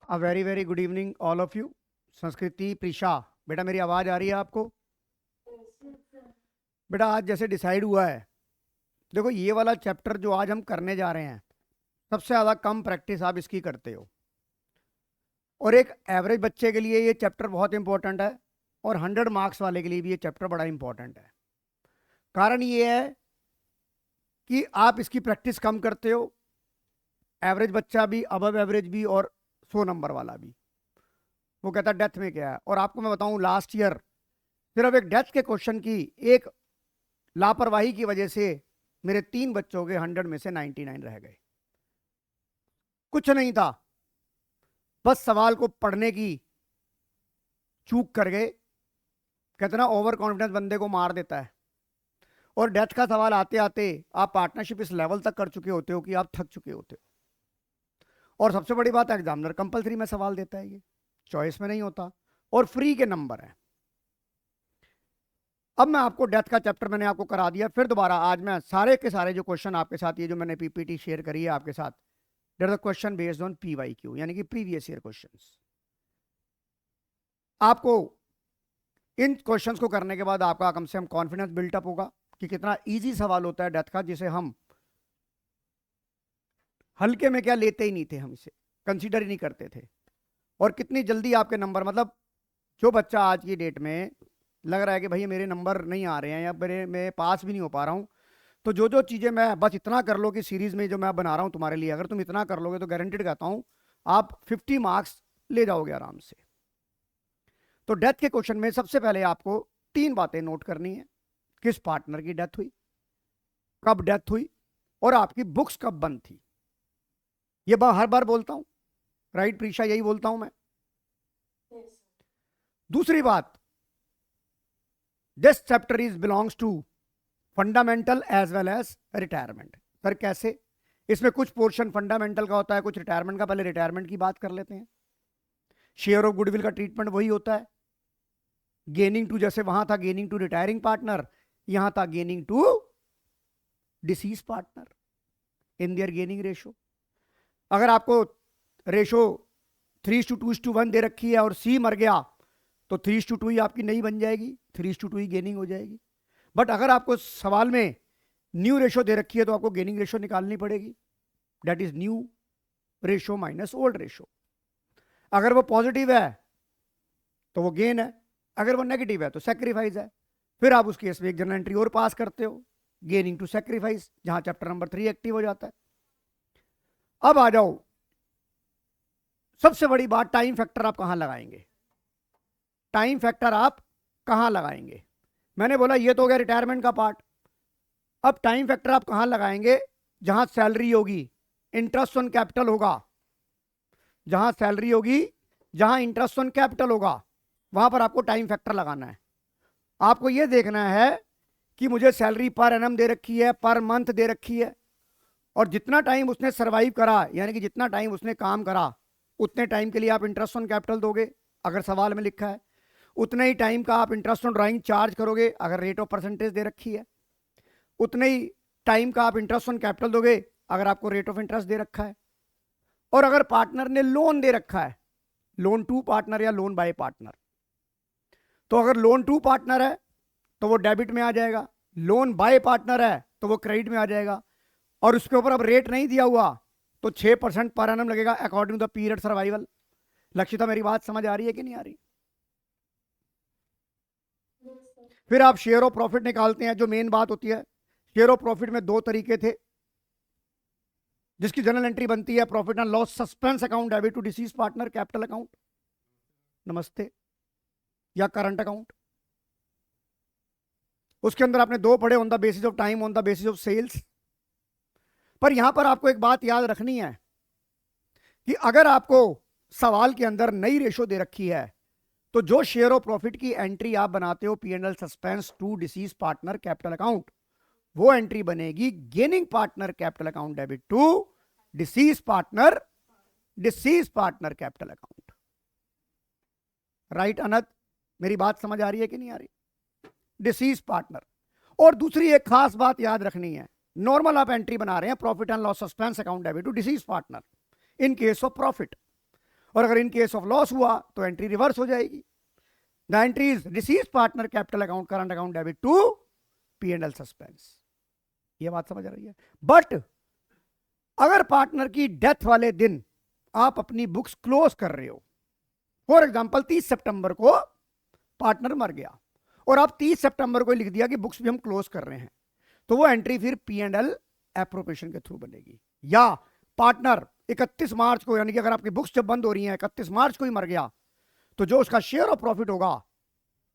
A very very good evening all of you. संस्कृति प्रीशा, बेटा मेरी आवाज़ आ रही है आपको? बेटा आज जैसे डिसाइड हुआ है, देखो ये वाला चैप्टर जो आज हम करने जा रहे हैं, सबसे ज़्यादा कम प्रैक्टिस आप इसकी करते हो, और एक एवरेज बच्चे के लिए ये चैप्टर बहुत इंपॉर्टेंट है, और 100 मार्क्स वाले के लिए भी ये चैप्टर बड़ा इंपॉर्टेंट है। कारण ये है कि आप इसकी प्रैक्टिस कम करते हो, एवरेज बच्चा भी, अबव एवरेज भी, और 100 नंबर वाला भी। वो कहता है डेथ में क्या है, और आपको मैं बताऊं लास्ट ईयर सिर्फ एक डेथ के क्वेश्चन की एक लापरवाही की वजह से मेरे 3 बच्चों के 100 में से 99 रह गए। कुछ नहीं था, बस सवाल को पढ़ने की चूक कर गए। कहते ना ओवर कॉन्फिडेंस बंदे को मार देता है। और डेथ का सवाल आते आते आप पार्टनरशिप इस लेवल तक कर चुके होते हो कि आप थक चुके होते हो। और सबसे बड़ी बात है, एग्जामिनर कंपलसरी में सवाल देता है, ये चॉइस में नहीं होता, और फ्री के नंबर है। अब मैं आपको डेथ का चैप्टर मैंने आपको करा दिया, फिर दोबारा आज मैं सारे के सारे जो क्वेश्चन आपके साथ, ये जो मैंने पीपीटी शेयर करी है आपके साथ, that the question based on PYQ, यानी कि प्रीवियस ईयर क्वेश्चंस। आपको इन क्वेश्चंस को करने के बाद आपका कम से कम कॉन्फिडेंस बिल्टअप होगा कि कितना इजी सवाल होता है डेथ का, जिसे हम हल्के में क्या लेते ही नहीं थे, हम इसे कंसीडर ही नहीं करते थे। और कितनी जल्दी आपके नंबर, मतलब जो बच्चा आज की डेट में लग रहा है कि भैया मेरे नंबर नहीं आ रहे हैं या मैं पास भी नहीं हो पा रहा हूं, तो जो जो चीज़ें मैं बस इतना कर लो कि सीरीज में जो मैं बना रहा हूं तुम्हारे लिए, अगर तुम इतना कर लोगे तो गारंटेड कहता हूं आप 50 मार्क्स ले जाओगे आराम से। तो डेथ के क्वेश्चन में सबसे पहले आपको 3 बातें नोट करनी है। किस पार्टनर की डेथ हुई, कब डेथ हुई, और आपकी बुक्स कब बंद थी। ये हर बार बोलता हूं, राइट प्रीशा, यही बोलता हूं मैं। दूसरी बात, this chapter is belongs to fundamental as well as retirement. Sir कैसे? इसमें कुछ पोर्शन फंडामेंटल का होता है, कुछ रिटायरमेंट का। पहले रिटायरमेंट की बात कर लेते हैं। शेयर ऑफ गुडविल का ट्रीटमेंट वही होता है। गेनिंग टू, जैसे वहां था गेनिंग टू रिटायरिंग पार्टनर, यहां था gaining to deceased partner in their gaining ratio. अगर आपको रेशो 3:2:1 दे रखी है और सी मर गया तो 3:2 ही आपकी नहीं बन जाएगी, 3:2 ही गेनिंग हो जाएगी। बट अगर आपको सवाल में न्यू रेशो दे रखी है तो आपको गेनिंग रेशो निकालनी पड़ेगी, that is new ratio minus old ratio. अगर वो पॉजिटिव है तो वो गेन है, अगर वो नेगेटिव है तो सेक्रीफाइस है। फिर आप उस केस में एक जर्नल एंट्री और पास करते हो, गेनिंग टू सेक्रीफाइस, जहां चैप्टर नंबर 3 एक्टिव हो जाता है। अब आ जाओ, सबसे बड़ी बात, टाइम फैक्टर आप कहां लगाएंगे। टाइम फैक्टर आप कहां लगाएंगे? मैंने बोला ये तो हो गया रिटायरमेंट का पार्ट। अब टाइम फैक्टर आप कहां लगाएंगे? जहां सैलरी होगी, इंटरेस्ट ऑन कैपिटल होगा। जहां सैलरी होगी, जहां इंटरेस्ट ऑन कैपिटल होगा, वहां पर आपको टाइम फैक्टर लगाना है। आपको यह देखना है कि मुझे सैलरी पर एनम दे रखी है, पर मंथ दे रखी है, और जितना टाइम उसने सर्वाइव करा, यानी कि जितना टाइम उसने काम करा, उतने टाइम के लिए आप इंटरेस्ट ऑन कैपिटल दोगे अगर सवाल में लिखा है। उतने ही टाइम का आप इंटरेस्ट ऑन ड्राइंग चार्ज करोगे अगर रेट ऑफ परसेंटेज दे रखी है। उतने ही टाइम का आप इंटरेस्ट ऑन कैपिटल दोगे अगर आपको रेट ऑफ इंटरेस्ट दे रखा है। और अगर पार्टनर ने लोन दे रखा है, लोन टू पार्टनर या लोन बाय पार्टनर, तो अगर लोन टू पार्टनर है तो वो डेबिट में आ जाएगा, लोन बाय पार्टनर है तो वो क्रेडिट में आ जाएगा। और उसके ऊपर अब रेट नहीं दिया हुआ तो 6% पर एनम लगेगा according to the period survival. Lakshita मेरी बात समझ आ रही है कि नहीं आ रही? फिर आप शेयर ऑफ प्रॉफिट निकालते हैं। जो मेन बात होती है, शेयर ऑफ प्रॉफिट में 2 तरीके थे जिसकी जनरल एंट्री बनती है, profit and loss suspense account debit to deceased partner, capital account, नमस्ते, या करंट अकाउंट। उसके अंदर आपने 2 पढ़े, on the basis of time, on the basis of sales. पर यहां पर आपको एक बात याद रखनी है कि अगर आपको सवाल के अंदर नई रेशो दे रखी है तो जो शेयर ऑफ प्रॉफिट की एंट्री आप बनाते हो P&L suspense to deceased partner capital account, वो एंट्री बनेगी gaining partner capital account debit to deceased partner capital account. Right अनद, मेरी बात समझ आ रही है कि नहीं आ रही? Disease partner. और दूसरी एक खास बात याद रखनी है, नॉर्मल आप एंट्री बना रहे हैं profit and loss suspense account debit to deceased partner in case of profit, और अगर इन केस ऑफ लॉस हुआ तो एंट्री रिवर्स हो जाएगी। The entry is deceased partner capital account current account debit to P&L suspense. ये बात समझ आ रही है। बट अगर पार्टनर की डेथ वाले दिन आप अपनी बुक्स क्लोज कर रहे हो, फॉर एग्जांपल 30 सितंबर को पार्टनर मर गया और आप 30 सितंबर को लिख दिया कि बुक्स भी हम क्लोज कर रहे हैं, तो वो एंट्री फिर P&L एप्रोप्रिएशन के थ्रू बनेगी। या पार्टनर 31 मार्च को, यानी कि अगर आपकी बुक्स जब बंद हो रही हैं 31 मार्च को ही मर गया, तो जो उसका शेयर ऑफ प्रॉफिट होगा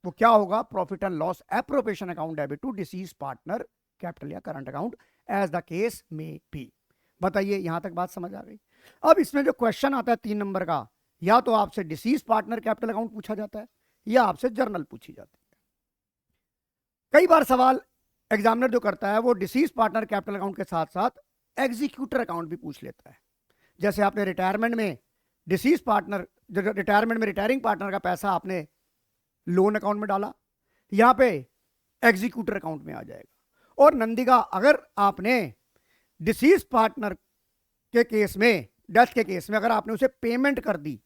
वो क्या होगा? Profit and loss appropriation account debit to deceased partner capital या current account as the case may be. बताइए, यहां तक बात समझ आ गई? अब इसमें जो क्वेश्चन आता है 3 नंबर का, या तो आपसे डिसीज पार्टनर कैपिटल अकाउंट पूछा जाता है या आपसे जर्नल पूछी जाती है। कई बार सवाल एग्जामिनर जो करता है वो डिसीज पार्टनर कैपिटल अकाउंट के साथ साथ एग्जीक्यूटर अकाउंट भी पूछ लेता है। जैसे आपने रिटायरमेंट में डिसीज पार्टनर, रिटायरमेंट में रिटायरिंग पार्टनर का पैसा आपने लोन अकाउंट में डाला, यहां पे एग्जीक्यूटर अकाउंट में आ जाएगा। और नंदिका, अगर आपने डिसीज पार्टनर के केस में, डेथ के केस में अगर आपने उसे पेमेंट कर दी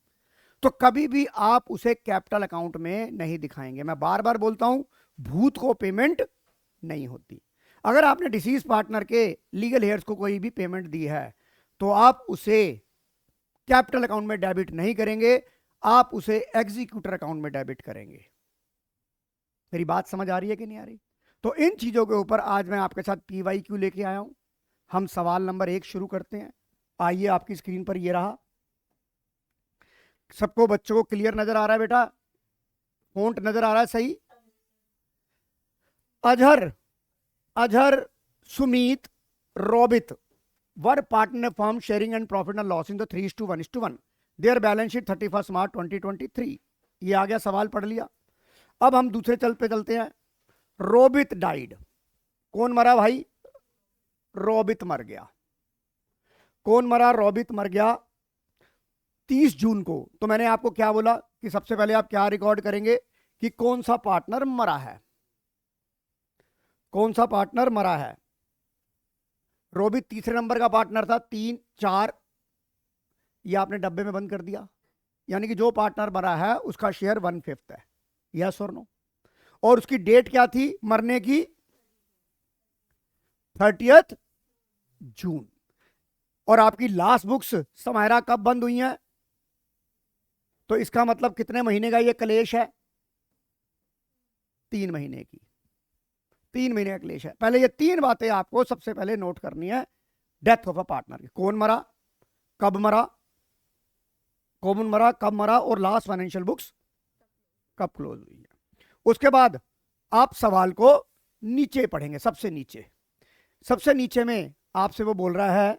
तो कभी भी आप उसे कैपिटल अकाउंट में नहीं दिखाएंगे। मैं बार बार बोलता हूं, भूत को पेमेंट नहीं होती। अगर आपने डिसीज पार्टनर के लीगल हेयर्स को कोई भी पेमेंट दी है तो आप उसे कैपिटल अकाउंट में डेबिट नहीं करेंगे, आप उसे एग्जीक्यूटर अकाउंट में डेबिट करेंगे। मेरी बात समझ आ रही है कि नहीं आ रही? तो इन चीजों के ऊपर आज मैं आपके साथ PYQ लेके आया हूं। हम सवाल नंबर 1 शुरू करते हैं। आइए, आपकी स्क्रीन पर ये रहा। सबको, बच्चों को क्लियर नजर आ रहा है बेटा? फोंट नजर आ रहा है सही? Azhar, Sumeet, Robit were partner firm sharing and profit and loss in the 3:1:1। Their balance sheet 31 March 2023। ये आ गया, सवाल पढ़ लिया। अब हम दूसरे चलते हैं। रोबित डाइड। कौन मरा भाई? रोबित मर गया। कौन मरा? रोबित मर गया 30 जून को। तो मैंने आपको क्या बोला कि सबसे पहले आप क्या रिकॉर्ड करेंगे कि कौन सा पार्टनर मरा है, कौन सा पार्टनर मरा है। रोबित तीसरे नंबर का पार्टनर था, 3, 4, ये आपने डब्बे में बंद कर दिया। यानी कि जो पार्टनर मरा है उसका शेयर 1/5 है। यस और नो? और उसकी डेट क्या थी मरने की? 30 जून। और आपकी लास्ट बुक्स समायरा कब बंद हुई हैं? तो इसका मतलब कितने महीने का ये क्लेश है? 3 महीने की। 3 महीने का क्लेश है। पहले ये 3 बातें आपको सबसे पहले नोट करनी है डेथ ऑफ अ पार्टनर की। कौन मरा, कब मरा, कौन मरा, कब मरा, और लास्ट फाइनेंशियल बुक्स कब क्लोज हुई है। उसके बाद आप सवाल को नीचे पढ़ेंगे। सबसे नीचे में आपसे वो बोल रहा है,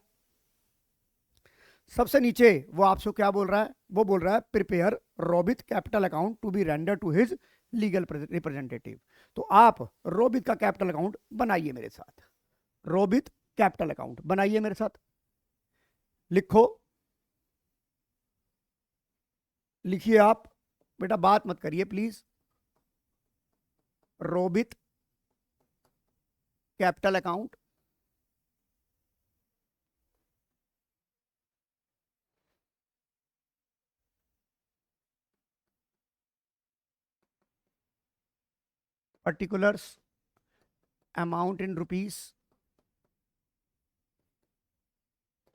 सबसे नीचे वो आपसे क्या बोल रहा है? वो बोल रहा है prepare Robit capital account to be render to his legal representative. तो आप रोबित का कैपिटल अकाउंट बनाइए मेरे साथ। रोबित कैपिटल अकाउंट बनाइए मेरे साथ। लिखो, लिखिए आप बेटा, बात मत करिए please. Robit capital account particulars amount in rupees,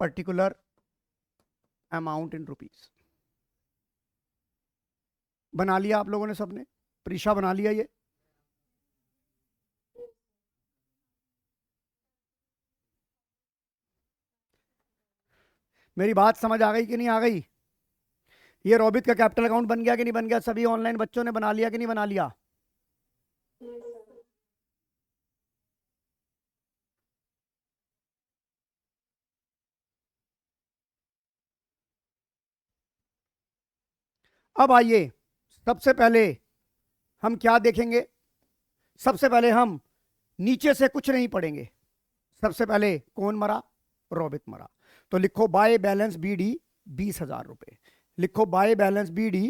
particular amount in rupees। बना लिया आप लोगों ने सबने? प्रीशा बना लिया ये? मेरी बात समझ आ गई कि नहीं आ गई? ये रोबित का कैपिटल अकाउंट बन गया कि नहीं बन गया? सभी ऑनलाइन बच्चों ने बना लिया कि नहीं बना लिया? अब आइए, सबसे पहले हम क्या देखेंगे? सबसे पहले हम नीचे से कुछ नहीं पढ़ेंगे। सबसे पहले कौन मरा? रोबित मरा। तो लिखो बाय बैलेंस BD 20,000 रुपए। लिखो बाय बैलेंस BD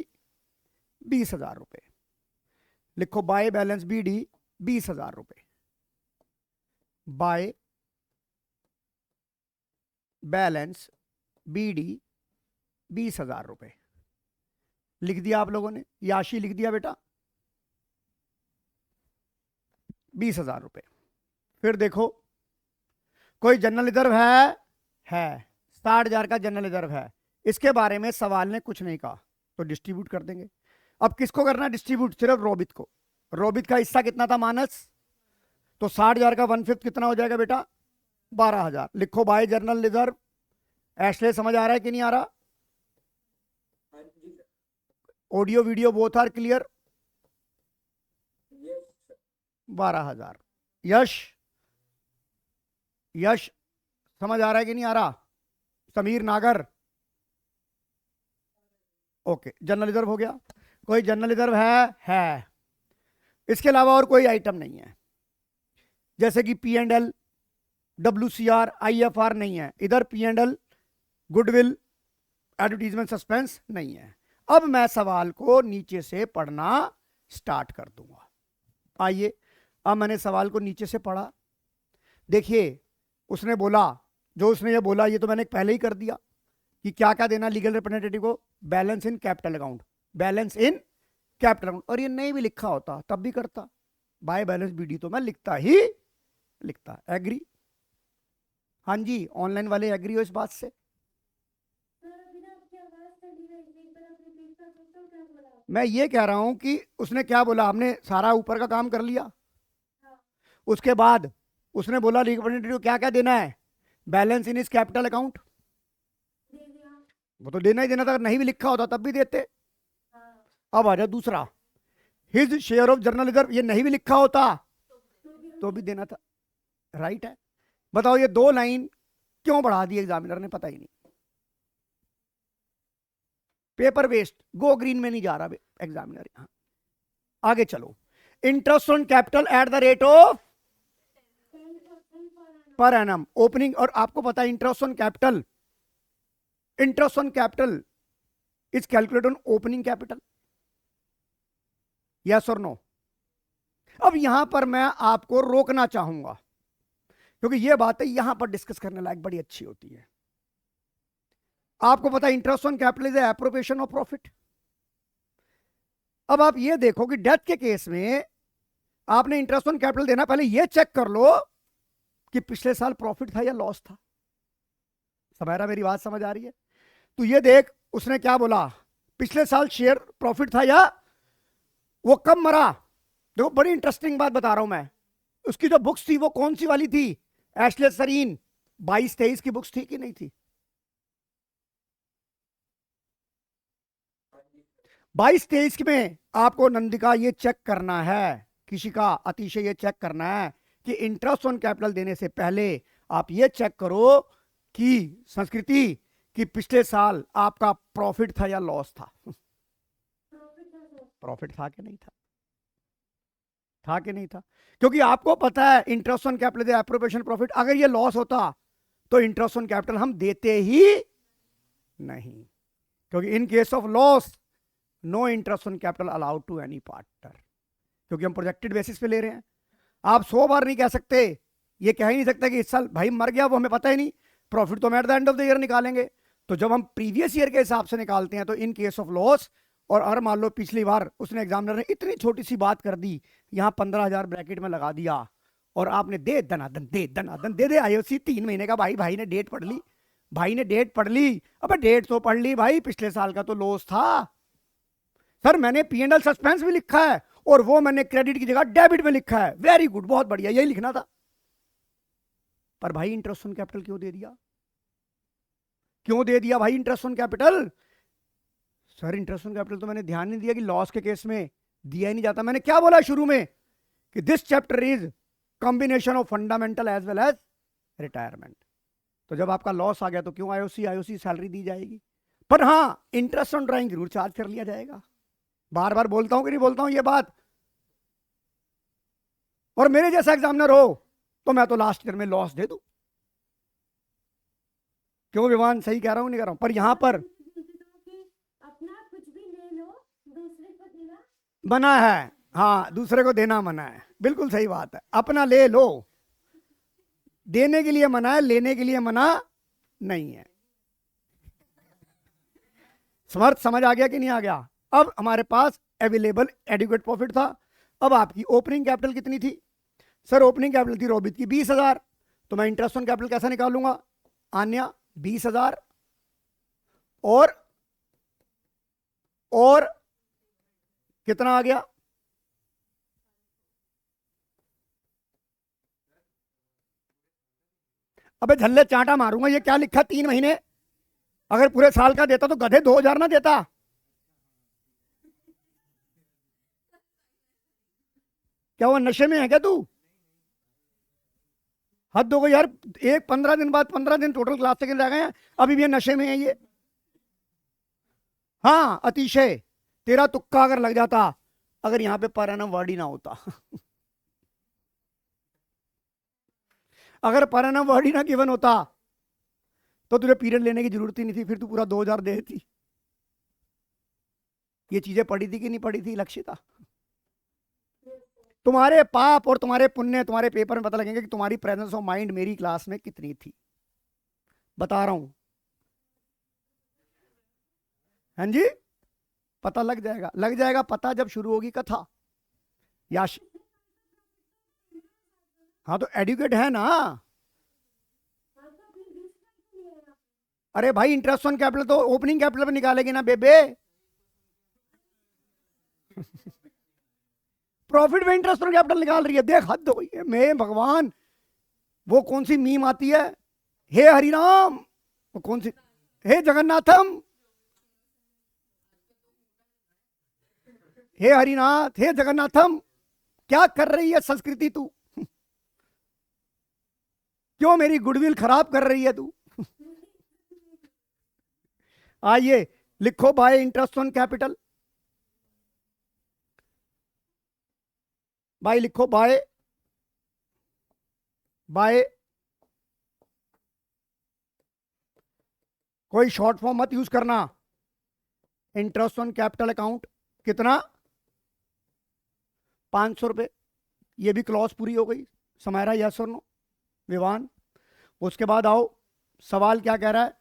20,000 रुपए। लिखो बाय बैलेंस BD 20,000 रुपए। बाय बैलेंस BD 20,000 रुपए। लिख दिया आप लोगों ने, याशी लिख दिया बेटा, 20,000 रुपए। फिर देखो कोई जनरल रिजर्व है 60,000 का जनरल रिजर्व है, इसके बारे में सवाल ने कुछ नहीं कहा, तो डिस्ट्रीब्यूट कर देंगे। अब किसको करना है डिस्ट्रीब्यूट? सिर्फ रोबित को। रोबित का हिस्सा कितना था मानस? तो 60,000 का 1/5 कितना हो जाएगा बेटा? 12,000। लिखो बाय जनरल रिजर्व। ऐसे समझ आ रहा है कि नहीं आ रहा? Audio video both are clear? 12,000। Yes yes समझ आ रहा है कि नहीं आ रहा? समीर नागर, ओके। जनरल रिजर्व हो गया। कोई जनरल रिजर्व है। इसके अलावा और कोई आइटम नहीं है, जैसे कि P&L, WCR, IFR नहीं है इधर। P&L, गुडविल, एडवर्टीजमेंट, सस्पेंस नहीं है। अब मैं सवाल को नीचे से पढ़ना स्टार्ट कर दूंगा। आइए, अब मैंने सवाल को नीचे से पढ़ा। देखिए उसने बोला, जो उसने ये बोला ये तो मैंने पहले ही कर दिया कि क्या क्या देना लीगल रिप्रेजेंटेटिव को। Balance in capital account, balance in capital account. और ये नहीं भी लिखा होता तब भी करता, बाय बैलेंस BD तो मैं लिखता ही लिखता। एग्री? हाँ जी, ऑनलाइन वाले एग्री हो इस बात से? मैं ये कह रहा हूं कि उसने क्या बोला, हमने सारा ऊपर का काम कर लिया। उसके बाद उसने बोला रिप्रेजेंटेटिव क्या क्या देना है, बैलेंस इन इस कैपिटल अकाउंट। वो तो देना ही देना था, नहीं भी लिखा होता तब भी देते। अब आ जाए दूसरा, his share of general reserve, ये नहीं भी लिखा होता तो भी देना था। राइट है? बताओ ये 2 लाइन क्यों बढ़ा दी एग्जामिनर ने, पता ही नहीं। पेपर वेस्ट, गो ग्रीन में नहीं जा रहा एग्जामिनर। यहां आगे चलो। Interest on capital at the rate of per annum opening. और आपको पता है interest on capital is calculated on opening capital, yes और नो? अब यहां पर मैं आपको रोकना चाहूंगा, क्योंकि यह बातें यहां पर डिस्कस करने लायक बड़ी अच्छी होती है। आपको पता है interest on capital is appropriation of profit. अब आप ये देखो कि डेथ के केस में आपने इंटरेस्ट ऑन कैपिटल देना, पहले ये चेक कर लो कि पिछले साल प्रॉफिट था या लॉस था। समझ मेरी बात समझ आ रही है? तो ये देख उसने क्या बोला, पिछले साल शेयर प्रॉफिट था या वो कब मरा। देखो बड़ी इंटरेस्टिंग बात बता रहा हूं मैं। उसकी जो बुक्स थी वो कौन सी वाली थी? एशले सरीन 22-23 की बुक्स थी कि नहीं थी? 22-23 में आपको नंदिका ये चेक करना है, किसी का अतिशय ये चेक करना है कि इंटरेस्ट ऑन कैपिटल देने से पहले आप ये चेक करो कि संस्कृति कि पिछले साल आपका प्रॉफिट था या लॉस था। प्रॉफिट था कि नहीं था? था कि नहीं था? क्योंकि आपको पता है interest on capital appropriation profit, अगर ये लॉस होता तो इंटरेस्ट ऑन कैपिटल हम देते ही नहीं, क्योंकि in case of loss no interest on capital allowed to any partner, क्योंकि हम प्रोजेक्टेड बेसिस पे ले रहे हैं। आप 100 बार नहीं कह सकते, ये कह ही नहीं सकते कि इस साल भाई मर गया वो हमें पता ही नहीं, प्रॉफिट तो हम at the end of the year निकालेंगे। तो जब हम प्रीवियस ईयर के हिसाब से निकालते हैं तो इन केस ऑफ लॉस, और अगर मान लो पिछली बार उसने एग्जामिनर ने इतनी छोटी सी बात कर दी, यहां 15,000 ब्रैकेट में लगा दिया और आपने दे दनादन दे IOC 3 महीने का। भाई ने डेट पढ़ ली, अबे डेट तो पढ़ ली भाई, पिछले साल का तो लॉस था। सर मैंने P&L सस्पेंस भी लिखा है और वो मैंने क्रेडिट की जगह डेबिट में लिखा है। वेरी गुड, बहुत बढ़िया, यही लिखना था। पर भाई इंटरेस्ट ऑन कैपिटल क्यों दे दिया? भाई interest on capital? Sir interest on capital तो मैंने ध्यान नहीं दिया कि लॉस के केस में दिया ही नहीं जाता। मैंने क्या बोला शुरू में कि this chapter is combination of fundamental as well as retirement. तो जब आपका लॉस आ गया तो क्यों आईओसी सैलरी दी जाएगी, पर हाँ इंटरेस्ट ऑन ड्राइंग जरूर चार्ज कर लिया जाएगा। बार बार बोलता हूं कि नहीं बोलता हूं ये बात? और मेरे जैसा एग्जामिनर हो तो मैं तो लास्ट ईयर में लॉस दे दूं। क्यों विवान, सही कह रहा हूं नहीं कह रहा हूं? पर यहां पर अपना कुछ भी ले लो, दूसरे को देना मना है। हाँ, दूसरे को देना मना है, बिल्कुल सही बात है। अपना ले लो, देने के लिए मना है, लेने के लिए मना नहीं है। समर्थ समझ आ गया कि नहीं आ गया? अब हमारे पास अवेलेबल एडिक्वेट प्रॉफिट था। अब आपकी ओपनिंग कैपिटल कितनी थी? सर ओपनिंग कैपिटल थी रोबित की 20,000, तो मैं इंटरेस्ट ऑन कैपिटल कैसे निकालूंगा? आन्या 20,000 और कितना आ गया? अबे झल्ले चांटा मारूंगा, ये क्या लिखा 3 महीने? अगर पूरे साल का देता तो गधे 2,000 ना देता। क्या वो नशे में है क्या तू? हद हो गई यार, एक 15 दिन बाद 15 दिन टोटल क्लास सेकंड रह गए हैं, अभी भी ये नशे में है ये। हाँ अतिशय, तेरा तुक्का अगर लग जाता, अगर यहां पे पर एनम वर्ड ही ना होता अगर पर एनम वर्ड ही ना गिवन होता तो तुझे पीरियड लेने की जरूरत ही नहीं थी, फिर तू पूरा 2,000 दे देती। ये चीजें पढ़ी थी कि नहीं पढ़ी थी लक्षिता? तुम्हारे पाप और तुम्हारे पुण्य तुम्हारे पेपर में पता लगेंगे कि तुम्हारी प्रेजेंस ऑफ माइंड मेरी क्लास में कितनी थी, बता रहा हूं। हाँ जी, पता लग जाएगा, लग जाएगा पता जब शुरू होगी कथा। याश हाँ तो एडुकेट है ना। अरे भाई इंटरेस्ट ऑन कैपिटल तो ओपनिंग कैपिटल पे निकालेगी ना बेबे प्रॉफिट में इंटरेस्ट ऑन कैपिटल निकाल रही है, देख हद हो गई है। मैं भगवान, वो कौन सी मीम आती है, हे हरिराम, वो कौन सी, हे जगन्नाथम, हे हरिनाथ, हे जगन्नाथम, क्या कर रही है संस्कृति तू? क्यों मेरी गुडविल खराब कर रही है तू? आइए लिखो by interest on capital, by लिखो, बाय बाय, कोई शॉर्ट फॉर्म मत यूज करना। इंटरेस्ट ऑन कैपिटल अकाउंट कितना? 500 रुपए। ये भी क्लॉज पूरी हो गई। समायरा यस और नो? विवान, उसके बाद आओ, सवाल क्या कह रहा है?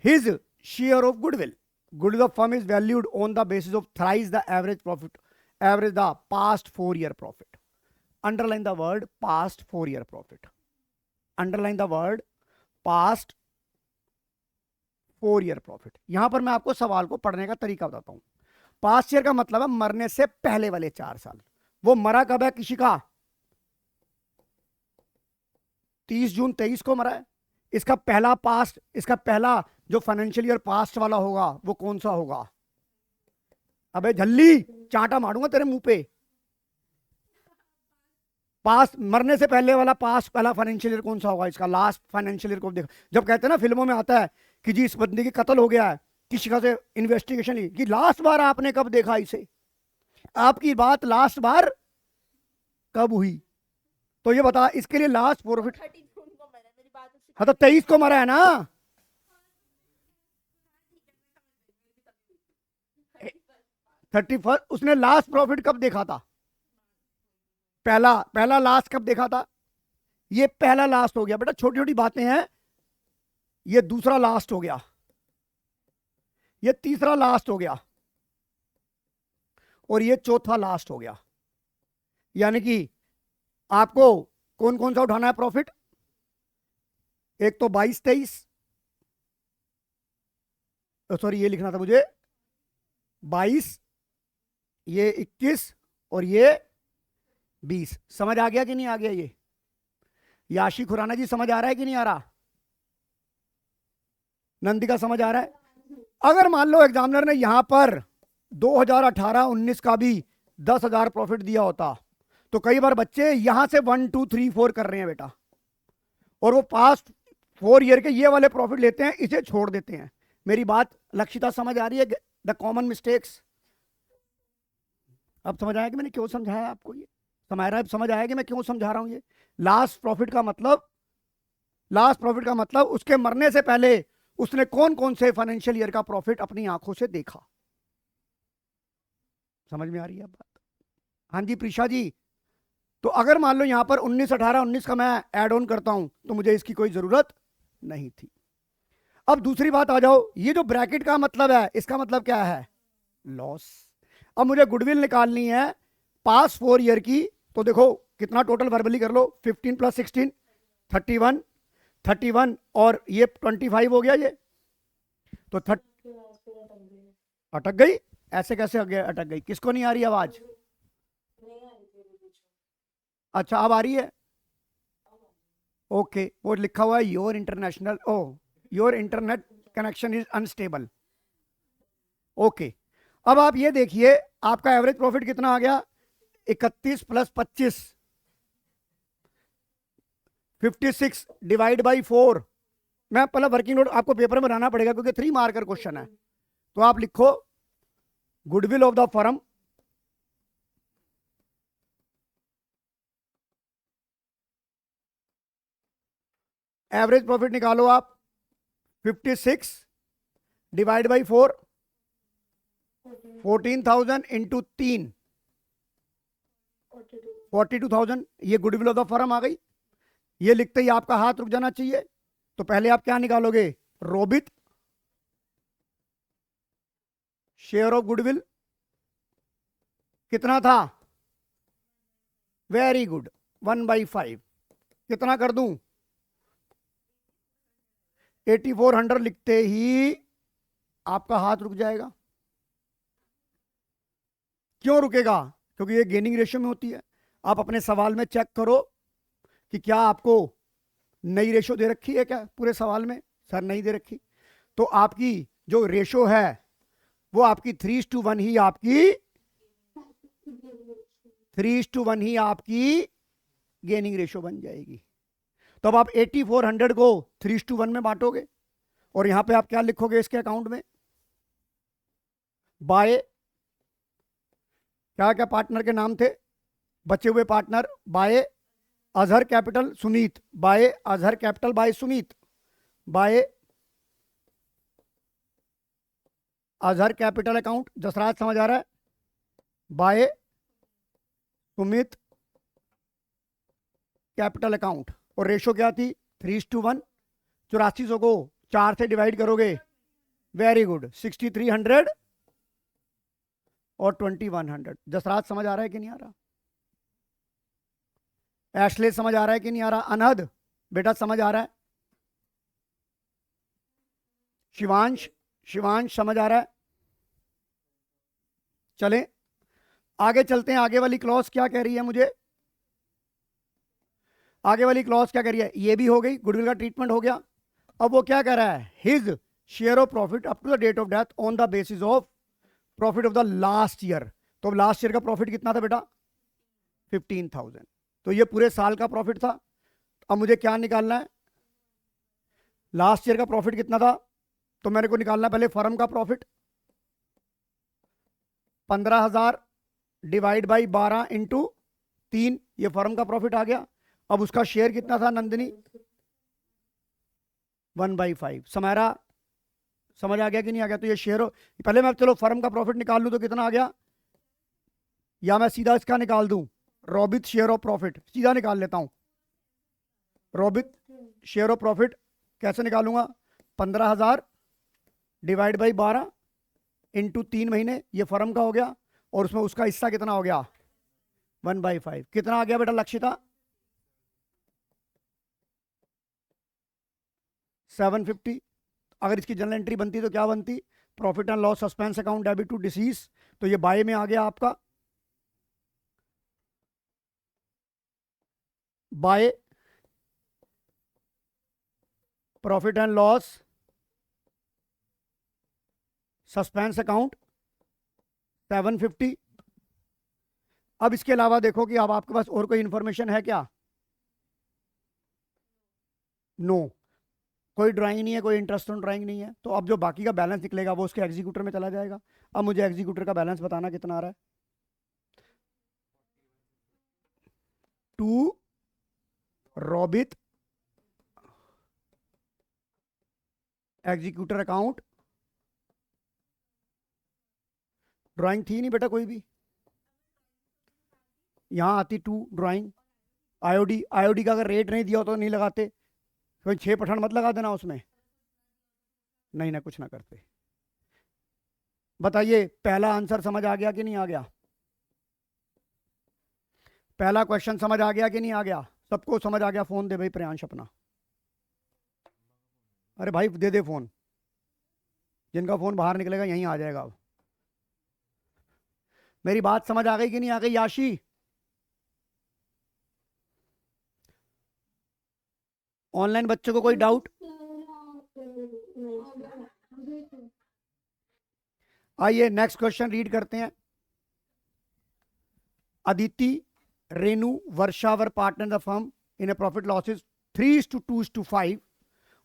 His share of goodwill, goodwill of firm is valued on the basis of thrice the average profit, average the past 4 year profit. Underline the word past 4 year profit, underline the word past 4 year profit. यहां पर मैं आपको सवाल को पढ़ने का तरीका बताता हूं। पास्ट ईयर का मतलब है मरने से पहले वाले 4 साल। वो मरा कब है किसी का? 30 जून 23 को मरा है। इसका पहला पास्ट, इसका पहला जो फाइनेंशियल ईयर पास्ट वाला होगा वो कौन सा होगा? अबे झल्ली चांटा मारूंगा तेरे मुंह पे। पास्ट, मरने से पहले वाला पास्ट पहला फाइनेंशियल ईयर कौन सा होगा? इसका लास्ट फाइनेंशियल ईयर को देखो। जब कहते हैं ना फिल्मों में आता है कि जी इस बंदे की कत्ल हो गया है, किसी का से इन्वेस्टिगेशन ली कि लास्ट बार आपने कब देखा इसे, आपकी बात लास्ट बार कब हुई? तो ये बता, इसके लिए लास्ट प्रॉफिट 30 जून को मरा, मेरी बात उसी हाँ तो 23 को मरा है ना। 31 उसने लास्ट प्रॉफिट कब देखा था? पहला लास्ट कब देखा था? ये पहला लास्ट हो गया बेटा, छोटी छोटी बातें हैं। ये दूसरा लास्ट हो गया, ये तीसरा लास्ट हो गया, और ये चौथा लास्ट हो गया। यानी कि आपको कौन कौन सा उठाना है प्रॉफिट? एक तो 22-23, सॉरी ये लिखना था मुझे, 22, ये 21 और ये 20। समझ आ गया कि नहीं आ गया? ये याशी खुराना जी समझ आ रहा है कि नहीं आ रहा? नंदिका समझ आ रहा है? अगर मान लो एग्जामिनर ने यहां पर 2018-19 का भी 10,000 प्रॉफिट दिया होता तो कई बार बच्चे यहां से 1 2 3 4 कर रहे हैं बेटा, और वो पास्ट 4 year के ये वाले प्रॉफिट लेते हैं, इसे छोड़ देते हैं। मेरी बात लक्षिता समझ आ रही है? द कॉमन मिस्टेक्स अब समझ आया कि मैंने क्यों समझाया आपको? ये समायरा समझ आया कि मैं क्यों समझा रहा हूं? ये लास्ट प्रॉफिट का मतलब, लास्ट प्रॉफिट का मतलब उसके मरने से पहले उसने कौन कौन से फाइनेंशियल ईयर का प्रॉफिट अपनी आंखों से देखा। समझ में आ रही है बात? हाँ जी प्रीशा जी। तो अगर मान लो यहां पर 19 18 19 का मैं ऐड ऑन करता हूं तो मुझे इसकी कोई जरूरत नहीं थी। अब दूसरी बात आ जाओ, ये जो ब्रैकेट का मतलब है, इसका मतलब क्या है? लॉस। अब मुझे गुडविल निकालनी है पास 4 ईयर की, तो देखो कितना टोटल वर्बली कर लो, 15 + 16 31, 31 और ये 25 हो गया ये, तो अटक गई। ऐसे कैसे अटक गई? किसको नहीं आ रही आवाज? अच्छा अब आ रही है। ओके, वो लिखा हुआ है your international your internet connection is unstable. Okay, अब आप ये देखिए आपका एवरेज प्रॉफिट कितना आ गया, 31 + 25 56 डिवाइड बाई 4। मैं पहले वर्किंग नोट आपको पेपर में बनाना पड़ेगा क्योंकि 3 मार्कर क्वेश्चन है। तो आप लिखो goodwill of the firm, average profit निकालो आप, 56 डिवाइड बाई 4, 14,000 इंटू 3, 42,000। ये गुडविल ऑफ द फर्म आ गई। ये लिखते ही आपका हाथ रुक जाना चाहिए। तो पहले आप क्या निकालोगे, रोबित शेयर ऑफ गुडविल कितना था, वेरी गुड, 1/5। कितना कर दूं, 8400 लिखते ही आपका हाथ रुक जाएगा। क्यों रुकेगा? क्योंकि ये गेनिंग रेशियो में होती है। आप अपने सवाल में चेक करो कि क्या आपको नई रेशो दे रखी है क्या पूरे सवाल में। सर नहीं दे रखी। तो आपकी जो रेशो है वो आपकी 3:1 ही आपकी 3:1 ही आपकी गेनिंग रेशो बन जाएगी। तो अब आप 8400 को 3:1 में बांटोगे और यहां पे आप क्या लिखोगे इसके अकाउंट में, बाय क्या क्या पार्टनर के नाम थे बचे हुए partner, by Azhar capital Sumeet, by Azhar capital by Sumeet, by Azhar capital account, Jasraj समझ आ रहा है, बाय सुमित कैपिटल अकाउंट। और रेशो क्या थी, 3:1। 8400 को 4 से डिवाइड करोगे, वेरी गुड, 6300 और 2100। जसराज समझ आ रहा है कि नहीं आ रहा? एशले समझ आ रहा है कि नहीं आ रहा? अनहद बेटा समझ आ रहा है? शिवांश समझ आ रहा है? चलें आगे चलते हैं। आगे वाली क्लॉज क्या कह रही है मुझे, आगे वाली क्लॉज क्या कह रही है, ये भी हो गई, गुडविल का ट्रीटमेंट हो गया। अब वो क्या कह रहा है, his share of profit up to the date of death on the basis of profit of the last year. तो लास्ट ईयर का प्रॉफिट कितना था बेटा, 15,000। तो ये पूरे साल का प्रॉफिट था। अब मुझे क्या निकालना है, लास्ट ईयर का प्रॉफिट कितना था, तो मेरे को निकालना पहले फर्म का प्रॉफिट, 15,000 डिवाइड बाई 12 इंटू 3, ये फर्म का प्रॉफिट आ गया। अब उसका शेयर कितना था नंदिनी, 1/5। समारा समझ आ गया कि नहीं आ गया? तो ये शेयर पहले मैं चलो फर्म का प्रॉफिट निकाल लूं तो कितना आ गया, या मैं सीधा इसका निकाल दूं, रोबित शेयर ऑफ प्रॉफिट सीधा निकाल लेता हूं। रोबित शेयर ऑफ प्रॉफिट कैसे निकालूंगा, 15,000 डिवाइड बाई 12 इंटू 3 महीने, ये फर्म का हो गया, और उसमें उसका हिस्सा कितना हो गया, 1/5। कितना आ गया बेटा लक्षिता, 750। अगर इसकी जनरल एंट्री बनती तो क्या बनती, profit and loss suspense account debit to deceased, तो ये बाय में आ गया आपका, by profit and loss suspense account 750। अब इसके अलावा देखो कि अब आपके पास और कोई इंफॉर्मेशन है क्या, नो, कोई ड्राइंग नहीं है, कोई इंटरेस्ट ऑन ड्राइंग नहीं है। तो अब जो बाकी का बैलेंस निकलेगा वो उसके एग्जीक्यूटर में चला जाएगा। अब मुझे एग्जीक्यूटर का बैलेंस बताना कितना आ रहा है, 2 रोबित एग्जीक्यूटर अकाउंट, ड्राइंग थी नहीं बेटा कोई भी, यहां आती 2 ड्राइंग, आईओडी का अगर रेट नहीं दिया हो तो नहीं लगाते, कोई 6 % मत लगा देना उसमें, नहीं ना कुछ ना करते। बताइए पहला आंसर समझ आ गया कि नहीं आ गया? पहला क्वेश्चन समझ आ गया कि नहीं आ गया? सबको समझ आ गया? फोन दे भाई प्रियांश अपना। अरे भाई दे दे फोन, जिनका फोन बाहर निकलेगा यहीं आ जाएगा। अब मेरी बात समझ आ गई कि नहीं आ गई याशी? ऑनलाइन बच्चों को कोई डाउट? आइए नेक्स्ट क्वेश्चन रीड करते हैं। Aditi, Renu, Varsha were partner the firm in a profit losses 3:2:5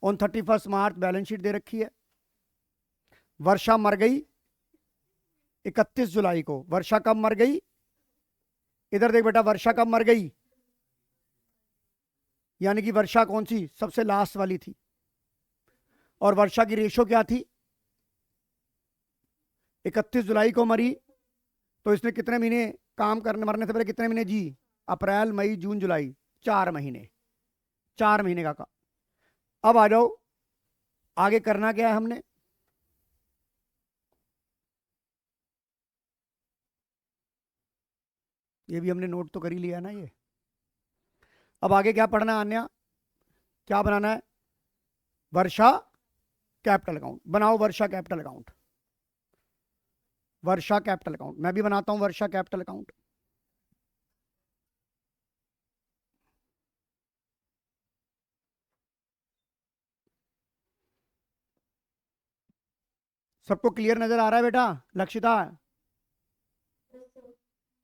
on 31 March. Balance sheet दे रखी है। वर्षा मर गई 31 जुलाई को। वर्षा कब मर गई? इधर देख बेटा, वर्षा कब मर गई? यानी कि वर्षा कौन सी? सबसे लास्ट वाली थी। और वर्षा की रेशो क्या थी? 31 जुलाई को मरी, तो इसने कितने महीने काम करने, मरने से पहले कितने महीने जी? अप्रैल, मई, जून, जुलाई, 4 महीने। 4 महीने का। अब आ जाओ, आगे करना क्या है हमने? ये भी हमने नोट तो कर ही लिया ना ये। अब आगे क्या पढ़ना है आन्या? क्या बनाना है? वर्षा कैपिटल अकाउंट बनाओ। Varsha capital account, Varsha capital account. मैं भी बनाता हूं वर्षा कैपिटल अकाउंट। सबको क्लियर नजर आ रहा है बेटा? लक्षिता,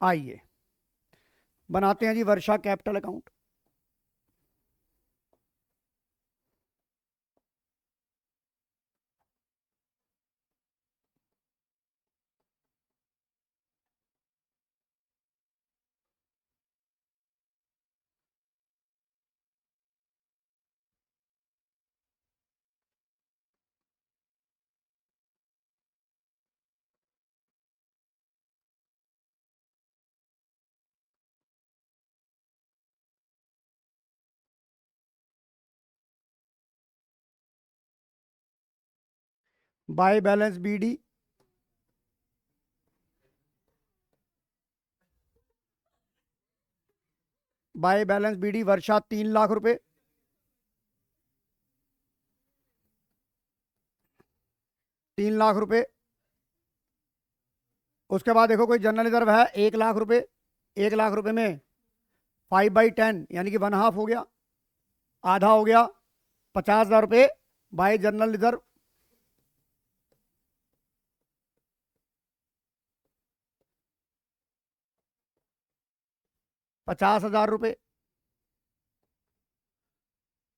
आइए बनाते हैं जी Varsha capital account. By balance BD, by balance BD Varsha 3 lakh रुपए, 3 लाख रुपए। उसके बाद देखो कोई जनरल रिजर्व है 1 लाख रुपए। 1 लाख रुपए में 5/10 यानी कि 1/2 हो गया, आधा हो गया। 50,000 रुपए बाय जनरल रिजर्व। ₹50,000।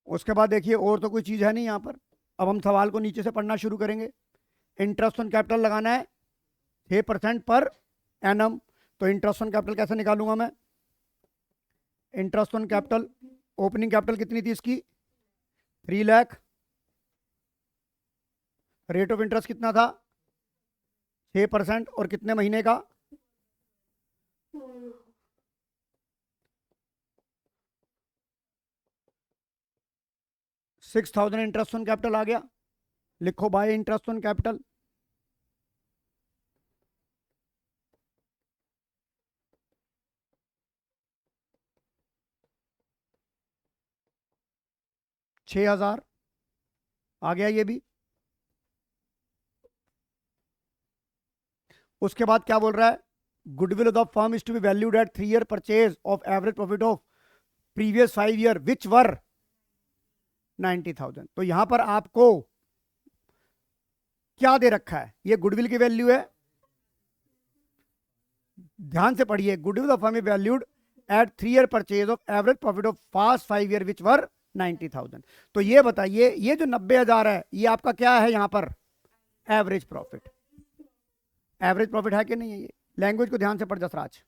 उसके बाद देखिए और तो कोई चीज है नहीं यहां पर। अब हम सवाल को नीचे से पढ़ना शुरू करेंगे। इंटरेस्ट ऑन कैपिटल लगाना है 6% पर एनम। तो इंटरेस्ट ऑन कैपिटल कैसे निकालूंगा मैं? Interest on capital, opening capital कितनी थी इसकी? 3 लाख। रेट ऑफ इंटरेस्ट कितना था? 6%। और कितने महीने का? 6,000 इंटरेस्ट ऑन कैपिटल आ गया। लिखो बाय इंटरेस्ट ऑन कैपिटल। $6,000 आ गया ये भी। उसके बाद क्या बोल रहा है? Goodwill of the firm is to be valued at 3 year purchase of average profit of previous 5 year which were 90,000। तो यहां पर आपको क्या दे रखा है? ये गुडविल की वैल्यू है। ध्यान से पढ़िए, goodwill of firm is valued at 3 year purchase of average profit of past 5 year which were 90,000। तो ये बताइए, ये जो 90,000 है ये आपका क्या है यहां पर? Average profit. एवरेज प्रॉफिट है कि नहीं है ये? लैंग्वेज को ध्यान से पढ़ जसराज।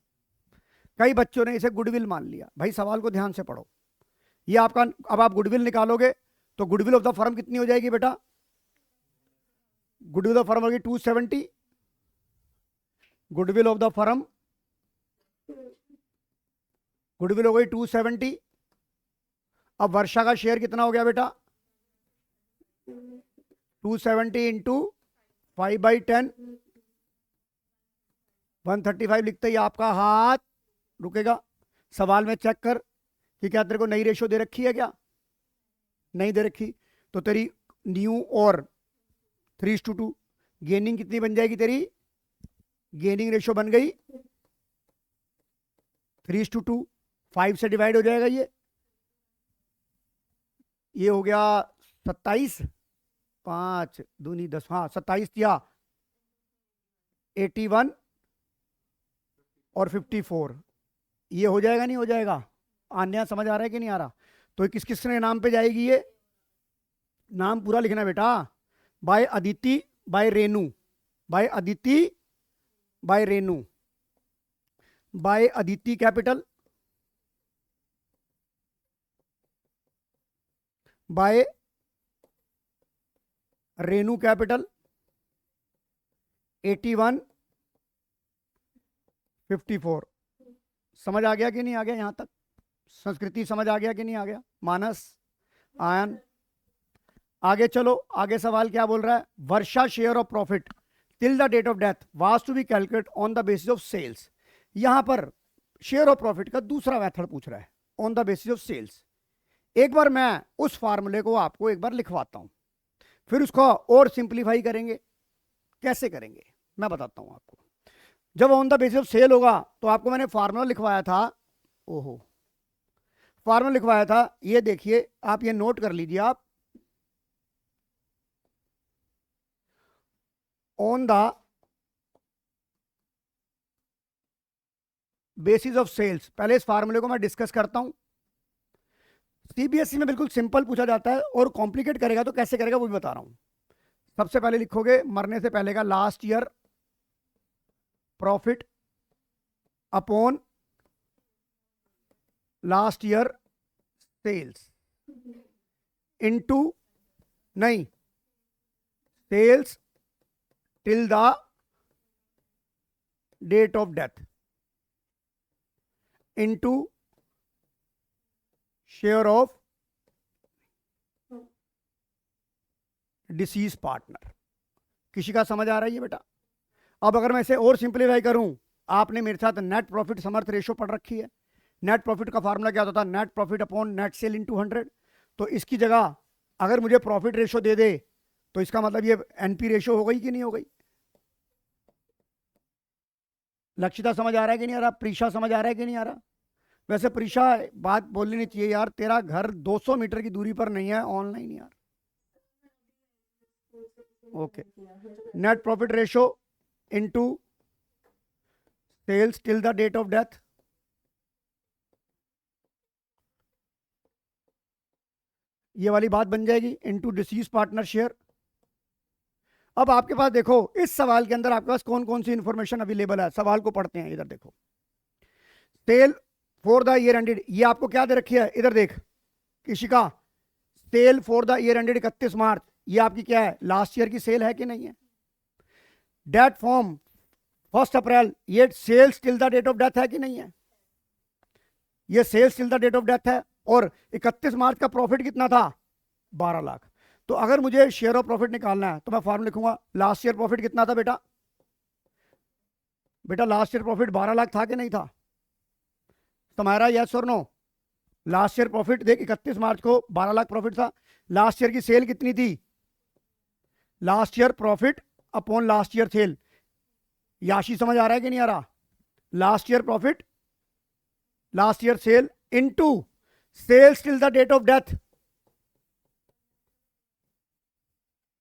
कई बच्चों ने इसे गुडविल मान लिया। भाई सवाल को ध्यान से पढ़ो। ये आपका, अब आप गुडविल निकालोगे तो गुडविल ऑफ द फर्म कितनी हो जाएगी बेटा? गुडविल ऑफ फर्म होगी 270। Goodwill of the firm, goodwill हो गई 270। अब वर्षा का शेयर कितना हो गया बेटा? 270 इंटू 5/10 135 लिखते ही आपका हाथ रुकेगा। सवाल में चेक कर कि क्या तेरे को नई रेशो दे रखी है, क्या नहीं दे रखी। तो तेरी न्यू और 3:2 गेनिंग कितनी बन जाएगी, तेरी गेनिंग रेशो बन गई 3:2, 5 से डिवाइड हो जाएगा ये हो गया 27, 5 दूनी 10, हाँ 27 या 81 और 54, ये हो जाएगा नहीं हो जाएगा। आन्या समझ आ रहा है कि नहीं आ रहा। तो किस किस के नाम पे जाएगी ये, नाम पूरा लिखना बेटा। By Aditi, by Renu, by Aditi, by Renu, by Aditi capital, by Renu capital, 81 54। समझ आ गया कि नहीं आ गया यहां तक? संस्कृति समझ आ गया कि नहीं आ गया? मानस, आयन, आगे चलो। आगे सवाल क्या बोल रहा है? Varsha share of profit till the date of death was to be calculate on the basis of sales. यहां पर शेयर ऑफ प्रॉफिट का दूसरा मेथड पूछ रहा है, on the basis of sales. एक बार मैं उस फार्मूले को आपको एक बार लिखवाता हूं, फिर उसको और सिंप्लीफाई करेंगे। कैसे करेंगे मैं बताता हूं आपको। जब on the basis of sale होगा तो आपको मैंने फार्मूला लिखवाया था, ओहो फार्मूला लिखवाया था, ये देखिए आप ये नोट कर लीजिए आप। On the basis of sales, पहले इस फार्मूले को मैं डिस्कस करता हूं। सीबीएसई में बिल्कुल सिंपल पूछा जाता है, और कॉम्प्लिकेट करेगा तो कैसे करेगा वो भी बता रहा हूं। सबसे पहले लिखोगे मरने से पहले का last year profit upon last year sales into, नहीं, sales till the date of death into share of deceased partner. किसी का समझ आ रहा है ये बेटा? अब अगर मैं इसे और सिंप्लीफाई करूं, आपने मेरे साथ नेट प्रॉफिट समर्थ रेशो पढ़ रखी है। नेट प्रॉफिट का फार्मूला क्या होता था? Net profit upon net cell into 100। तो इसकी जगह अगर मुझे प्रॉफिट रेशो दे दे तो इसका मतलब ये एनपी रेशो हो गई कि नहीं हो गई? लक्षिता समझ आ रहा है कि नहीं आ रहा? प्रीशा समझ आ रहा है कि नहीं आ रहा? वैसे प्रीशा बात बोलनी नहीं चाहिए यार, तेरा घर 200 मीटर की दूरी पर नहीं है, ऑनलाइन यार। Okay, net profit ratio into sales till the date of death, ये वाली बात बन जाएगी, इनटू डिसीज पार्टनर शेयर। अब आपके पास देखो इस सवाल के अंदर आपके पास कौन कौन सी इंफॉर्मेशन अवेलेबल है। सवाल को पढ़ते हैं, इधर देखो। Sale for the year ended, ये आपको क्या दे रखी है? इधर देख Kishika, sale for the year ended 31 March, ये आपकी क्या है? लास्ट ईयर की सेल है कि नहीं है? डेट फॉर्म 1 अप्रैल, ये sales till the date of death है कि नहीं है? ये sales till the date of death है। और 31 मार्च का प्रॉफिट कितना था? 12 लाख। तो अगर मुझे शेयर ऑफ प्रॉफिट निकालना है तो मैं फॉर्मूला लिखूंगा, लास्ट ईयर प्रॉफिट कितना था बेटा? बेटा लास्ट ईयर प्रॉफिट 12 लाख था कि नहीं था? तुम्हारा यस और नो? लास्ट ईयर प्रॉफिट देख, 31 मार्च को 12 लाख प्रॉफिट था। लास्ट ईयर की सेल कितनी थी? Last year profit upon last year sale. Yashi समझ आ रहा है कि नहीं आ रहा? Last year profit, last year sale into sales till the date of death,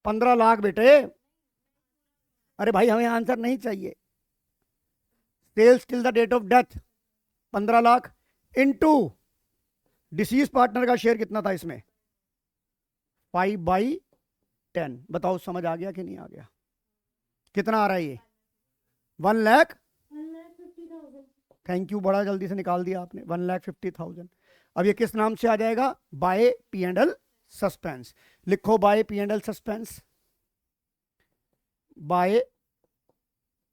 15 lakh बेटे। अरे भाई हमें आंसर नहीं चाहिए। Sales till the date of death 15 lakh into deceased partner का शेयर कितना था इसमें? 5/10। बताओ समझ आ गया कि नहीं आ गया? कितना आ रहा है ये? 1,50,000। थैंक यू, बड़ा जल्दी से निकाल दिया आपने। 1,50,000। अब ये किस नाम से आ जाएगा? By P and L suspense. लिखो by P and L suspense, by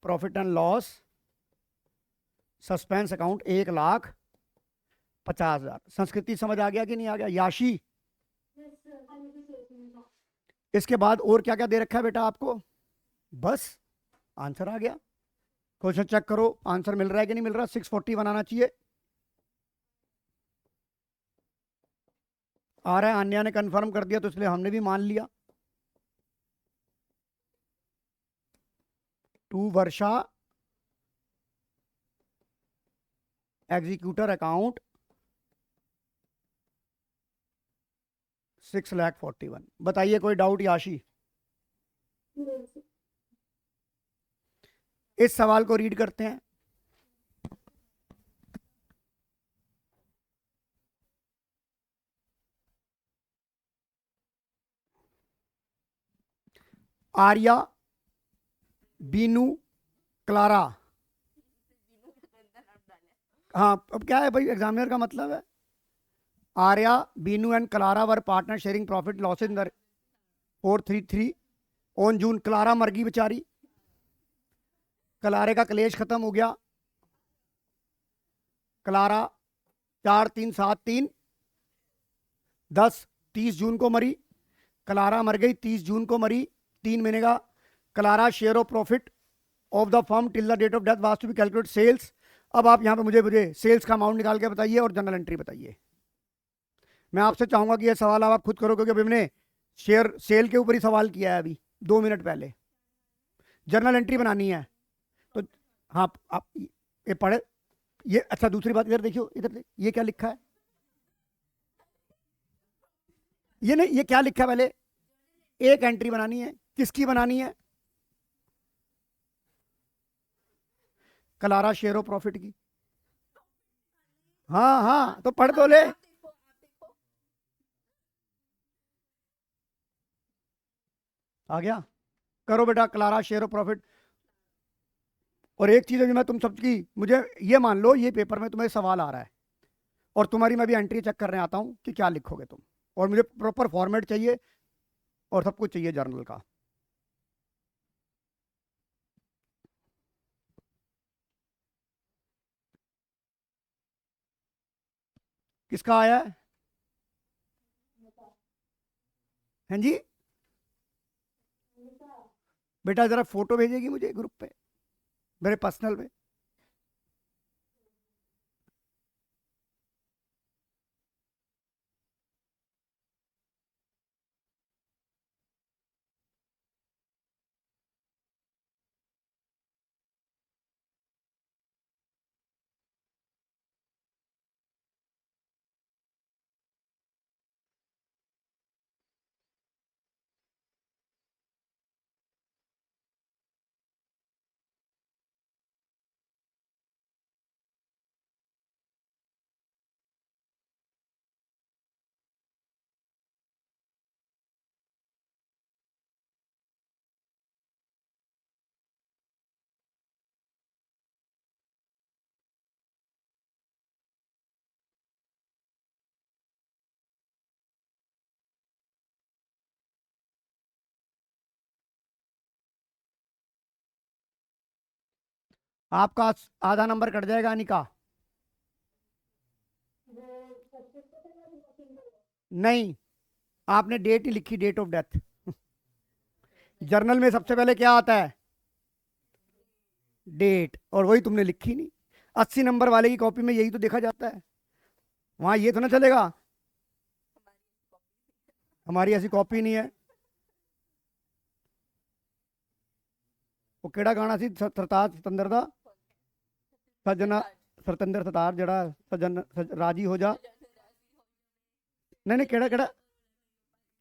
profit and loss suspense account 1,50,000। Sanskriti समझ आ गया कि नहीं आ गया? याशी, इसके बाद और क्या क्या दे रखा है बेटा आपको? बस आंसर आ गया। क्वेश्चन चेक करो, आंसर मिल रहा है कि नहीं मिल रहा। 640 बनाना चाहिए। आ रहा है, अन्या ने कंफर्म कर दिया तो इसलिए हमने भी मान लिया। To Varsha executor account 6,41,000। बताइए कोई डाउट याशी? इस सवाल को रीड करते हैं। आर्या, बीनू, क्लारा। हाँ, अब क्या है भाई, एग्जामिनर का मतलब है Arya, Binu and Clara were partner sharing profit loss in 433 on June. Clara मर गई बेचारी, क्लारे का कलेश खत्म हो गया। क्लारा 4/3/7/3 10 30 जून को मरी। क्लारा मर गई, 30 जून को मरी। 3 महीने का Clara share of profit of the firm till the date of death was to be calculate sales. अब आप यहाँ पे मुझे सेल्स का अमाउंट निकाल के बताइए और जनरल एंट्री बताइए। मैं आपसे चाहूंगा कि यह सवाल आप खुद करो, क्योंकि अभी मैंने शेयर सेल के ऊपर ही सवाल किया है अभी 2 मिनट पहले। जनरल एंट्री बनानी है तो हाँ, आप ये पढ़े ये। अच्छा, दूसरी बात, इधर देखियो, इधर ये क्या लिखा है, ये नहीं, ये क्या लिखा है पहले। एक एंट्री बनानी है, किसकी बनानी है? क्लारा शेयर ऑफ प्रॉफिट की। हाँ हाँ, तो पढ़ तो ले। आप देखो आ गया, करो बेटा क्लारा शेयर ऑफ प्रॉफिट। और एक चीज अभी मैं तुम सबकी, मुझे ये मान लो ये पेपर में तुम्हें सवाल आ रहा है और तुम्हारी मैं भी एंट्री चेक करने आता हूं कि क्या लिखोगे तुम, और मुझे प्रॉपर फॉर्मेट चाहिए और सब कुछ चाहिए जर्नल का। किसका आया है? हाँ जी, बेटा जरा फोटो भेजेगी मुझे ग्रुप पे, मेरे पर्सनल पे। आपका आधा नंबर कट जाएगा अनिका। नहीं, आपने डेट ही लिखी, डेट ऑफ डेथ। जर्नल में सबसे पहले क्या आता है? डेट, और वही तुमने लिखी नहीं। 80 नंबर वाले की कॉपी में यही तो देखा जाता है, वहां ये तो ना चलेगा। हमारी ऐसी कॉपी नहीं है। वो केड़ा गाना सी, सरताज सतंदर दा, सजना सतंदर सरताज जड़ा राजी हो जा। नहीं नहीं, केड़ा केड़ा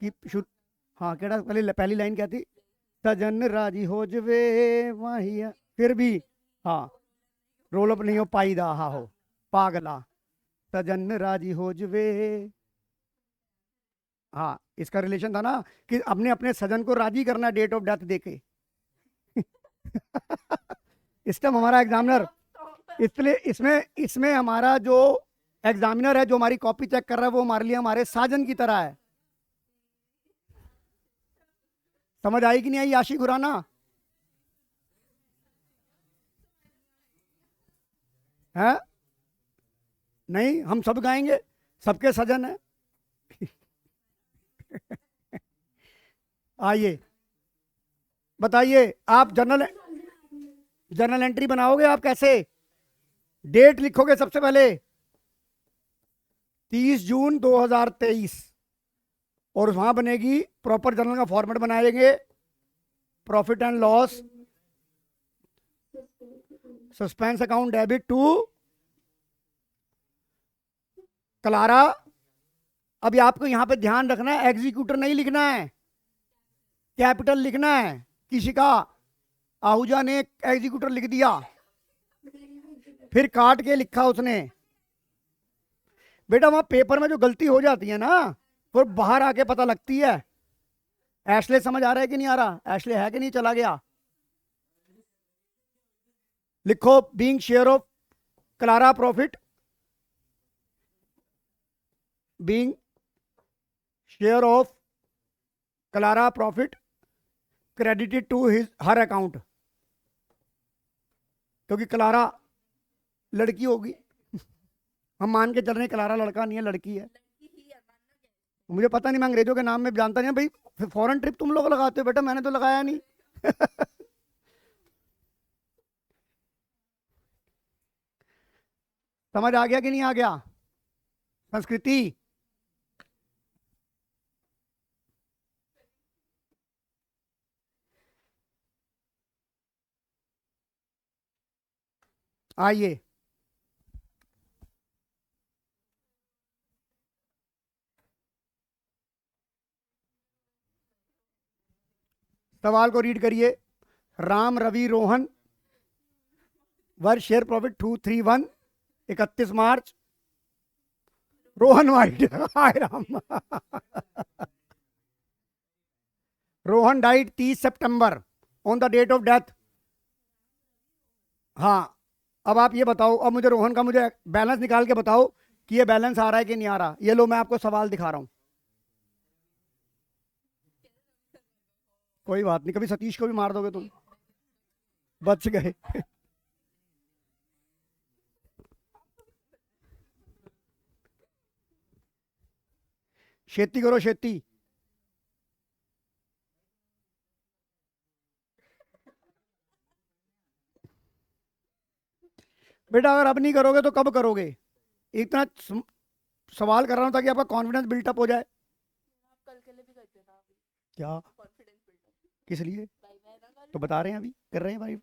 की शुरू। हाँ, केड़ा पहली लाइन क्या थी? सजन राजी हो जवे माहिया, फिर भी हाँ, रोल अप नहीं हो पाई दा, हाँ हो पागला, सजन राजी हो जवे। हाँ, इसका रिलेशन था ना कि अपने अपने सजन को राजी करना डेट ऑफ डेथ देके। इस टाइम हमारा एग्जामिनर, इसलिए इसमें इसमें हमारा जो एग्जामिनर है, जो हमारी कॉपी चेक कर रहा है, वो हमारे लिए हमारे साजन की तरह है। समझ आई कि नहीं आई आशी खुराना? है नहीं, हम सब गाएंगे, सबके सजन है। आइए बताइए आप जनरल, जर्नल एंट्री बनाओगे आप कैसे? डेट लिखोगे सबसे पहले 30 जून 2023 और वहां बनेगी प्रॉपर जर्नल का फॉर्मेट बनाएंगे, profit and loss, suspense account debit to Clara. अभी आपको यहां पे ध्यान रखना है, एग्जीक्यूटर नहीं लिखना है, कैपिटल लिखना है। किसी का आहूजा ने एग्जीक्यूटर लिख दिया, फिर काट के लिखा उसने। बेटा वहां पेपर में जो गलती हो जाती है ना, वो बाहर आके पता लगती है। एशले समझ आ रहा है कि नहीं आ रहा? एशले है कि नहीं? चला गया? लिखो being share of Clara profit, being share of Clara profit credited to his her account, क्योंकि क्लारा लड़की होगी। हम मान के चल रहे हैं क्लारा लड़का नहीं है, लड़की है। मुझे पता नहीं, मैं अंग्रेजों के नाम में जानता नहीं भाई। फॉरेन ट्रिप तुम लोग लगाते हो बेटा, मैंने तो लगाया नहीं। समझ आ गया कि नहीं आ गया? संस्कृति आइए, सवाल को रीड करिए। राम रवि रोहन वर्ष शेयर प्रॉफिट 231 31 मार्च। रोहन वाइट हाय राम। रोहन डाइड 30 सितंबर on the date of death. हाँ, अब आप ये बताओ, अब मुझे रोहन का मुझे बैलेंस निकाल के बताओ कि ये बैलेंस आ रहा है कि नहीं आ रहा। ये लो, मैं आपको सवाल दिखा रहा हूं। कोई बात नहीं, कभी सतीश को भी मार दोगे तुम, बच गए। खेती करो खेती। बेटा अगर अब नहीं करोगे तो कब करोगे? इतना सवाल कर रहा हूं ताकि आपका कॉन्फिडेंस बिल्टअप हो जाए। आप कल के लिए भी कर देना अभी, क्या? Confidence build up. किस लिए? भाई मैं ना कल तो बता रहे हैं, अभी कर रहे हैं भाई।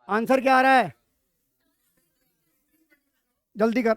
आंसर क्या आ रहा है? जल्दी कर।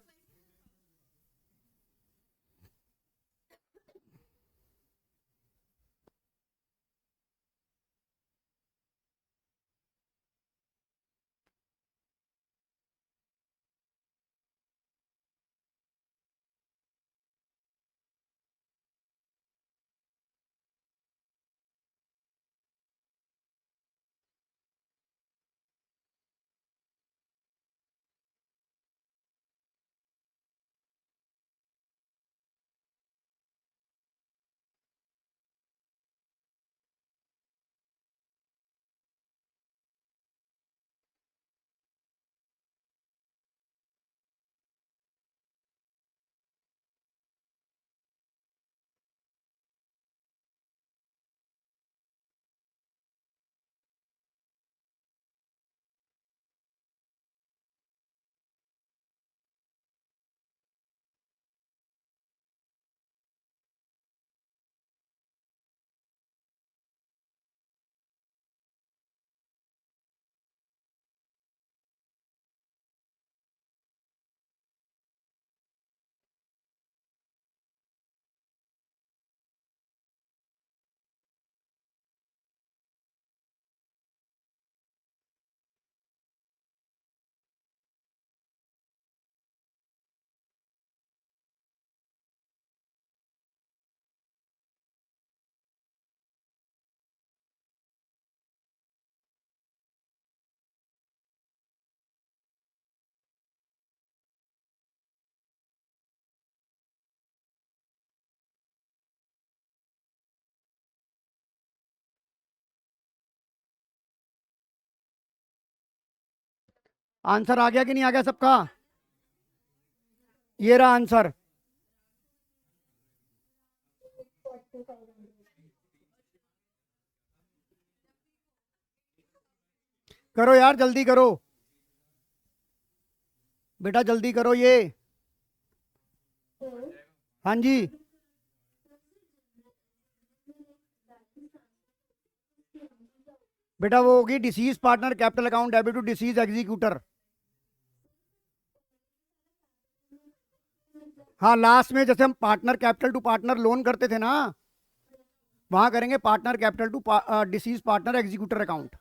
आंसर आ गया कि नहीं आ गया सबका? ये रहा आंसर। करो यार, जल्दी करो बेटा, जल्दी करो ये। हाँ जी, बेटा वो होगी deceased partner capital account debit to deceased executor. हाँ, लास्ट में जैसे हम partner capital to partner loan करते थे ना, वहां करेंगे partner capital to deceased partner executor account.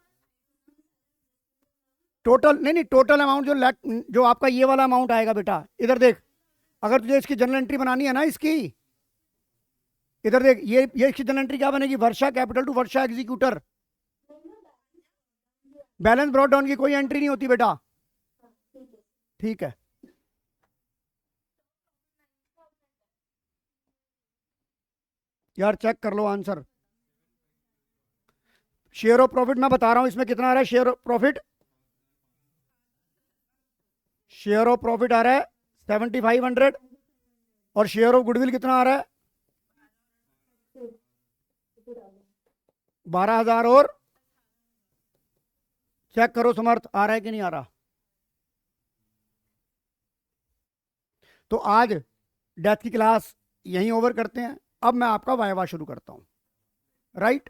Total नहीं नहीं, टोटल अमाउंट जो आपका ये वाला अमाउंट आएगा बेटा, इधर देख। अगर तुझे इसकी जनरल एंट्री बनानी है ना इसकी, इधर देख, ये इसकी जनरल एंट्री क्या बनेगी? Varsha capital to Varsha executor. Balance brought down की कोई एंट्री नहीं होती बेटा। ठीक है, यार चेक कर लो आंसर। शेयर ऑफ प्रॉफिट मैं बता रहा हूं इसमें कितना आ रहा है। Share of profit, share of profit आ रहा है 7500, और शेयर ऑफ गुडविल कितना आ रहा है? 12,000। और चेक करो समर्थ, आ रहा है कि नहीं आ रहा? तो आज डेथ की क्लास यहीं ओवर करते हैं। अब मैं आपका वाइवा शुरू करता हूं, राइट?